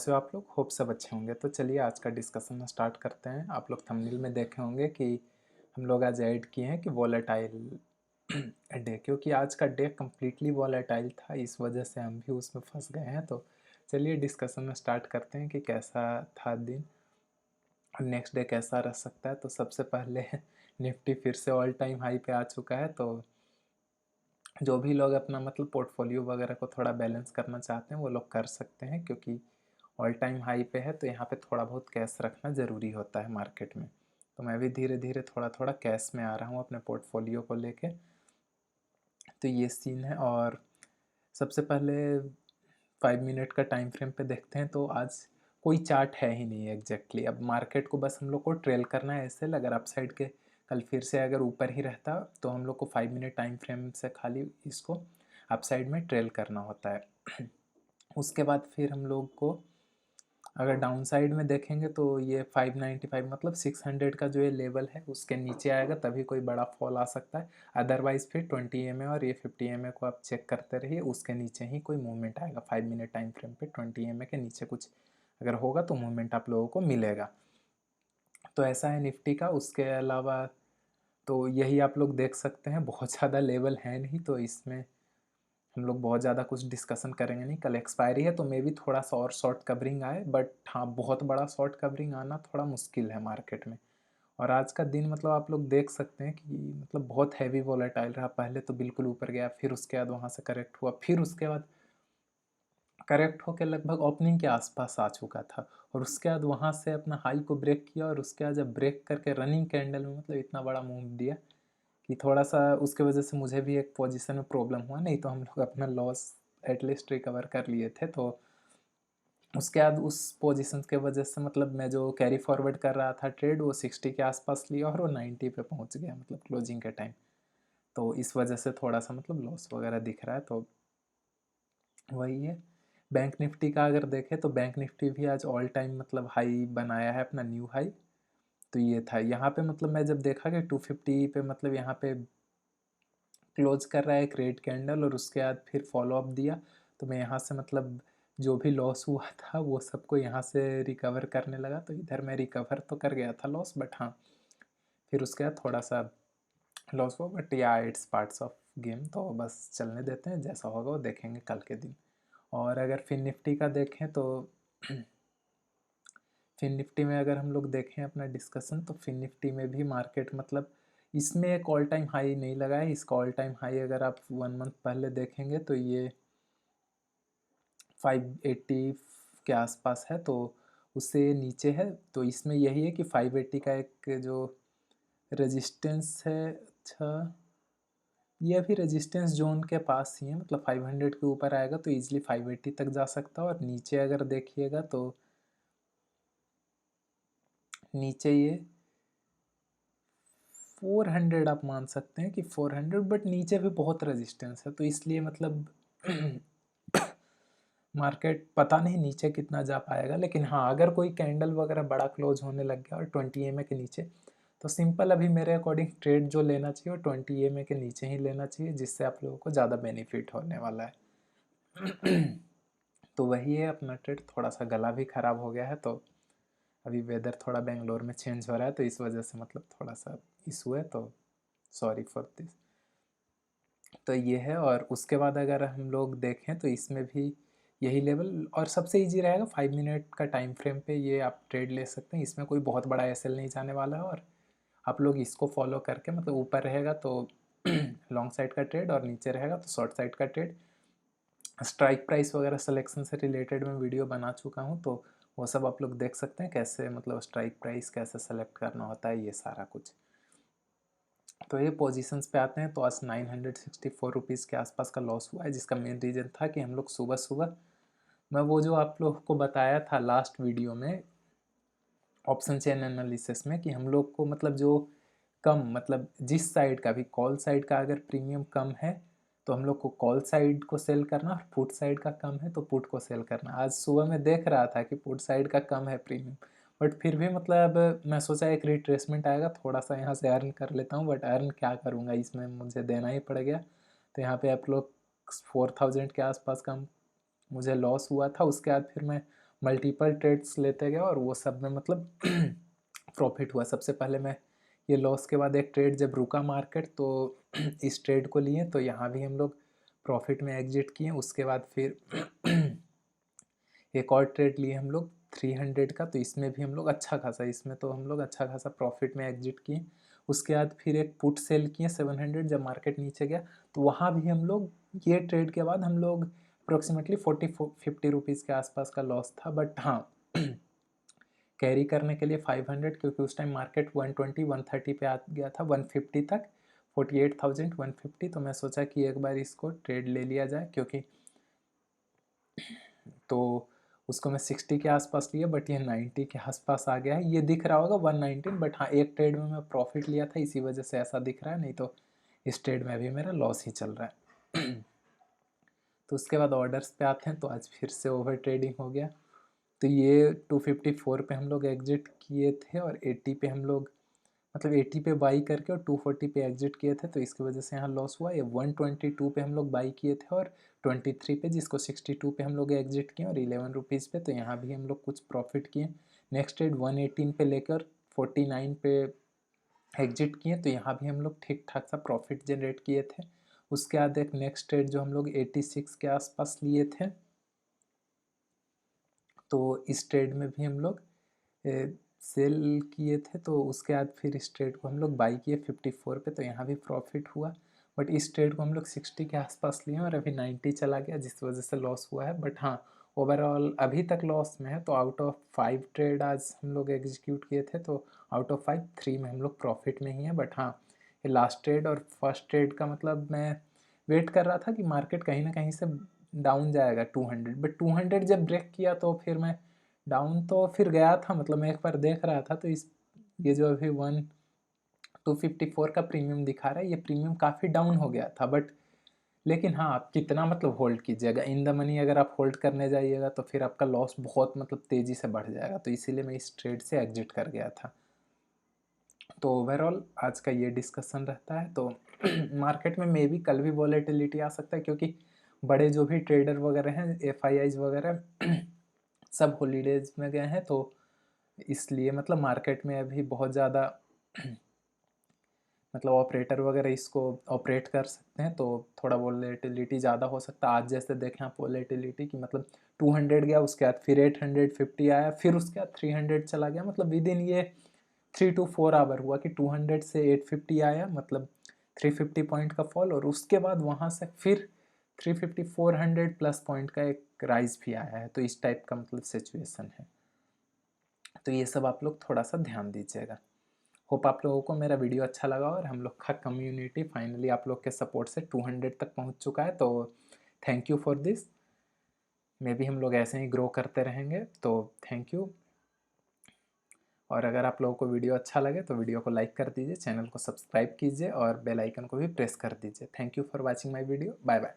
कैसे हो आप लोग? होप सब अच्छे होंगे। तो चलिए आज का डिस्कशन स्टार्ट करते हैं। आप लोग थंबनेल में देखे होंगे कि हम लोग आज ऐड किए हैं कि वॉलेटाइल डे, क्योंकि आज का डे कम्प्लीटली वॉलेटाइल था, इस वजह से हम भी उसमें फंस गए हैं। तो चलिए डिस्कशन में स्टार्ट करते हैं कि कैसा था दिन और नेक्स्ट डे कैसा रह सकता है। तो सबसे पहले निफ्टी फिर से ऑल टाइम हाई पे आ चुका है। तो जो भी लोग अपना मतलब पोर्टफोलियो वगैरह को थोड़ा बैलेंस करना चाहते हैं वो लोग कर सकते हैं, क्योंकि ऑल टाइम हाई पे है। तो यहाँ पे थोड़ा बहुत कैश रखना ज़रूरी होता है मार्केट में। तो मैं भी धीरे धीरे थोड़ा थोड़ा कैश में आ रहा हूँ अपने पोर्टफोलियो को लेके। तो ये सीन है। और सबसे पहले 5 मिनट का टाइम फ्रेम पे देखते हैं। तो आज कोई चार्ट है ही नहीं एग्जैक्टली। अब मार्केट को बस हम लोग को ट्रेल करना है ऐसे। अगर अपसाइड के कल फिर से अगर ऊपर ही रहता तो हम लोग को 5 मिनट टाइम फ्रेम से खाली इसको अपसाइड में ट्रेल करना होता है। उसके बाद फिर हम लोग को अगर डाउन साइड में देखेंगे तो ये 595 मतलब 600 का जो ये लेवल है उसके नीचे आएगा तभी कोई बड़ा फॉल आ सकता है। अदरवाइज फिर 20 EMA और ये 50 EMA को आप चेक करते रहिए, उसके नीचे ही कोई मूवमेंट आएगा। 5 मिनट टाइम फ्रेम पे 20 EMA के नीचे कुछ अगर होगा तो मूवमेंट आप लोगों को मिलेगा। तो ऐसा है निफ्टी का। उसके अलावा तो यही आप लोग देख सकते हैं, बहुत ज़्यादा लेवल है नहीं, तो इसमें हम लोग बहुत ज़्यादा कुछ डिस्कशन करेंगे नहीं। कल एक्सपायरी है तो मे भी थोड़ा सा और शॉर्ट कवरिंग आए, बट हाँ बहुत बड़ा शॉर्ट कवरिंग आना थोड़ा मुश्किल है मार्केट में। और आज का दिन मतलब आप लोग देख सकते हैं कि मतलब बहुत हैवी वॉलेटाइल रहा। पहले तो बिल्कुल ऊपर गया, फिर उसके बाद वहाँ से करेक्ट हुआ, फिर उसके बाद करेक्ट होकर लगभग ओपनिंग के आसपास आ चुका था, और उसके बाद वहाँ से अपना हाई को ब्रेक किया, और उसके बाद जब ब्रेक करके रनिंग कैंडल में मतलब इतना बड़ा मूव दिया कि थोड़ा सा उसके वजह से मुझे भी एक पोजीशन में प्रॉब्लम हुआ। नहीं तो हम लोग अपना लॉस एटलीस्ट रिकवर कर लिए थे। तो उसके बाद उस पोजीशन के वजह से मतलब मैं जो कैरी फॉरवर्ड कर रहा था ट्रेड, वो 60 के आसपास लिया और वो 90 पे पहुंच गया मतलब क्लोजिंग के टाइम। तो इस वजह से थोड़ा सा मतलब लॉस वगैरह दिख रहा है। तो वही है। बैंक निफ्टी का अगर देखें तो बैंक निफ्टी भी आज ऑल टाइम मतलब हाई बनाया है, अपना न्यू हाई। तो ये था यहाँ पे मतलब मैं जब देखा कि 250 पे मतलब यहाँ पे क्लोज कर रहा है एक रेड कैंडल, और उसके बाद फिर फॉलो अप दिया, तो मैं यहाँ से मतलब जो भी लॉस हुआ था वो सबको यहाँ से रिकवर करने लगा। तो इधर मैं रिकवर तो कर गया था लॉस, बट हाँ फिर उसके बाद थोड़ा सा लॉस हुआ। बट या इट्स पार्ट्स ऑफ गेम, तो बस चलने देते हैं, जैसा होगा वो देखेंगे कल के दिन। और अगर फिन निफ्टी का देखें तो फिन निफ्टी में अगर हम लोग देखें अपना डिस्कशन, तो फिन निफ्टी में भी मार्केट मतलब इसमें एक ऑल टाइम हाई नहीं लगा है। इसका ऑल टाइम हाई अगर आप 1 मंथ पहले देखेंगे तो ये 580 के आसपास है, तो उससे नीचे है। तो इसमें यही है कि 580 का एक जो रेजिस्टेंस है, अच्छा ये अभी रेजिस्टेंस जोन के पास ही है, मतलब 500 के ऊपर आएगा तो ईजिली 580 तक जा सकता है। और नीचे अगर देखिएगा तो नीचे ये 400 आप मान सकते हैं कि 400, बट नीचे भी बहुत रेजिस्टेंस है। तो इसलिए मतलब मार्केट पता नहीं नीचे कितना जा पाएगा। लेकिन हाँ अगर कोई कैंडल वगैरह बड़ा क्लोज होने लग गया और 20 EMA के नीचे, तो सिंपल अभी मेरे अकॉर्डिंग ट्रेड जो लेना चाहिए वो 20 EMA के नीचे ही लेना चाहिए, जिससे आप लोगों को ज़्यादा बेनिफिट होने वाला है। तो वही है अपना ट्रेड। थोड़ा सा गला भी ख़राब हो गया है, तो अभी वेदर थोड़ा बेंगलोर में चेंज हो रहा है, तो इस वजह से मतलब थोड़ा सा इशू है। तो सॉरी फॉर दिस। तो ये है। और उसके बाद अगर हम लोग देखें तो इसमें भी यही लेवल, और सबसे इजी रहेगा 5 मिनट का टाइम फ्रेम पे ये आप ट्रेड ले सकते हैं। इसमें कोई बहुत बड़ा एसएल नहीं जाने वाला है, और आप लोग इसको फॉलो करके मतलब ऊपर रहेगा तो लॉन्ग साइड का ट्रेड, और नीचे रहेगा तो शॉर्ट साइड का ट्रेड। स्ट्राइक प्राइस वगैरह सिलेक्शन से रिलेटेड मैं वीडियो बना चुका हूँ, तो वो सब आप लोग देख सकते हैं कैसे मतलब स्ट्राइक प्राइस कैसे सेलेक्ट करना होता है, ये सारा कुछ। तो ये पोजीशंस पे आते हैं। तो आज 964 रुपीज़ के आसपास का लॉस हुआ है, जिसका मेन रीज़न था कि हम लोग सुबह सुबह, मैं वो जो आप लोग को बताया था लास्ट वीडियो में ऑप्शन चेन एनालिसिस में, कि हम लोग को मतलब जो कम मतलब जिस साइड का भी कॉल साइड का अगर प्रीमियम कम है तो हम लोग को कॉल साइड को सेल करना, और पुट साइड का कम है तो पुट को सेल करना। आज सुबह मैं देख रहा था कि पुट साइड का कम है प्रीमियम, बट फिर भी मतलब मैं सोचा एक रिट्रेसमेंट आएगा, थोड़ा सा यहाँ से अर्न कर लेता हूँ, बट अर्न क्या करूँगा, इसमें मुझे देना ही पड़ गया। तो यहाँ पे आप लोग 4000 के आसपास का मुझे लॉस हुआ था। उसके बाद फिर मैं मल्टीपल ट्रेड्स लेते गए और वो सब में मतलब प्रॉफिट हुआ। सबसे पहले मैं ये लॉस के बाद एक ट्रेड जब रुका मार्केट तो इस ट्रेड को लिए, तो यहाँ भी हम लोग प्रॉफिट में एग्जिट किए। उसके बाद फिर एक और ट्रेड लिए हम लोग 300 का, तो इसमें भी हम लोग अच्छा खासा, इसमें तो हम लोग अच्छा खासा प्रॉफिट में एग्जिट किए। उसके बाद फिर एक पुट सेल किए 700 जब मार्केट नीचे गया, तो वहाँ भी हम लोग ये ट्रेड के बाद हम लोग अप्रोक्सीमेटली 40-50 रुपीज़ के आसपास का लॉस था। बट हाँ कैरी करने के लिए 500, क्योंकि उस टाइम मार्केट 120-130 पे आ गया था 150 तक, 48,150। तो मैं सोचा कि एक बार इसको ट्रेड ले लिया जाए, क्योंकि तो उसको मैं 60 के आसपास लिया, बट ये 90 के आसपास आ गया है। ये दिख रहा होगा 119, बट हाँ एक ट्रेड में मैं प्रॉफिट लिया था, इसी वजह से ऐसा दिख रहा है, नहीं तो इस ट्रेड में भी मेरा लॉस ही चल रहा है। तो उसके बाद ऑर्डर्स पे आते हैं, तो आज फिर से ओवर ट्रेडिंग हो गया। तो ये 254 पे हम लोग एग्जिट किए थे और 80 पे हम लोग मतलब 80 पे बाई करके और 240 पे एग्जिट किए थे, तो इसकी वजह से यहाँ लॉस हुआ। ये 122 पे हम लोग बाई किए थे और 23 पे, जिसको 62 पे हम लोग एग्जिट किए और 11 रुपीज़ पे, तो यहाँ भी हम लोग कुछ प्रॉफिट किए। नेक्स्ट ट्रेड 118 पे लेकर 49 पे एग्जिट किए, तो यहाँ भी हम लोग ठीक ठाक सा प्रॉफिट जनरेट किए थे। उसके बाद एक नेक्स्ट ट्रेड जो हम लोग 86 के आसपास लिए थे, तो इस ट्रेड में भी हम लोग सेल किए थे। तो उसके बाद फिर इस ट्रेड को हम लोग बाई किए 54 पे, तो यहाँ भी प्रॉफिट हुआ। बट इस ट्रेड को हम लोग 60 के आसपास लिए और अभी 90 चला गया, जिस वजह से लॉस हुआ है। बट हाँ ओवरऑल अभी तक लॉस में है। तो आउट ऑफ 5 ट्रेड आज हम लोग एग्जीक्यूट किए थे, तो आउट ऑफ 5 3 में हम लोग प्रॉफिट में ही है। बट हाँ ये लास्ट ट्रेड और फर्स्ट ट्रेड का मतलब मैं वेट कर रहा था कि मार्केट कहीं ना कहीं से डाउन जाएगा 200, बट 200 जब ब्रेक किया तो फिर मैं डाउन तो फिर गया था, मतलब मैं एक बार देख रहा था, तो इस ये जो अभी 254 का प्रीमियम दिखा रहा है, ये प्रीमियम काफ़ी डाउन हो गया था। बट लेकिन हाँ आप कितना मतलब होल्ड कीजिएगा, इन द मनी अगर आप होल्ड करने जाइएगा तो फिर आपका लॉस बहुत मतलब तेज़ी से बढ़ जाएगा, तो इसीलिए मैं इस ट्रेड से एग्जिट कर गया था। तो ओवरऑल आज का ये डिस्कशन रहता है। तो मार्केट में मे भी कल भी वॉलेटिलिटी आ सकता है, क्योंकि बड़े जो भी ट्रेडर वगैरह हैं FIIs वगैरह सब हॉलीडेज में गए हैं, तो इसलिए मतलब मार्केट में अभी बहुत ज़्यादा मतलब ऑपरेटर वगैरह इसको ऑपरेट कर सकते हैं, तो थोड़ा वॉलेटिलिटी ज़्यादा हो सकता है। आज जैसे देखें आप वॉलेटिलिटी की मतलब 200 गया, उसके बाद फिर 850 आया, फिर उसके बाद 300 चला गया, मतलब विद इन ये 3 to 4 आवर हुआ कि 200 से 850 आया, मतलब 350 पॉइंट का फॉल, और उसके बाद वहाँ से फिर 350 400 प्लस पॉइंट का एक राइज भी आया है। तो इस टाइप का मतलब सिचुएशन है। तो ये सब आप लोग थोड़ा सा ध्यान दीजिएगा। होप आप लोगों को मेरा वीडियो अच्छा लगा और हम लोग का कम्युनिटी फाइनली आप लोग के सपोर्ट से 200 तक पहुंच चुका है। तो थैंक यू फॉर दिस। मे भी हम लोग ऐसे ही ग्रो करते रहेंगे, तो थैंक यू। और अगर आप लोगों को वीडियो अच्छा लगे तो वीडियो को लाइक कर दीजिए, चैनल को सब्सक्राइब कीजिए और बेल आइकन को भी प्रेस कर दीजिए। Thank you for watching my video. Bye bye.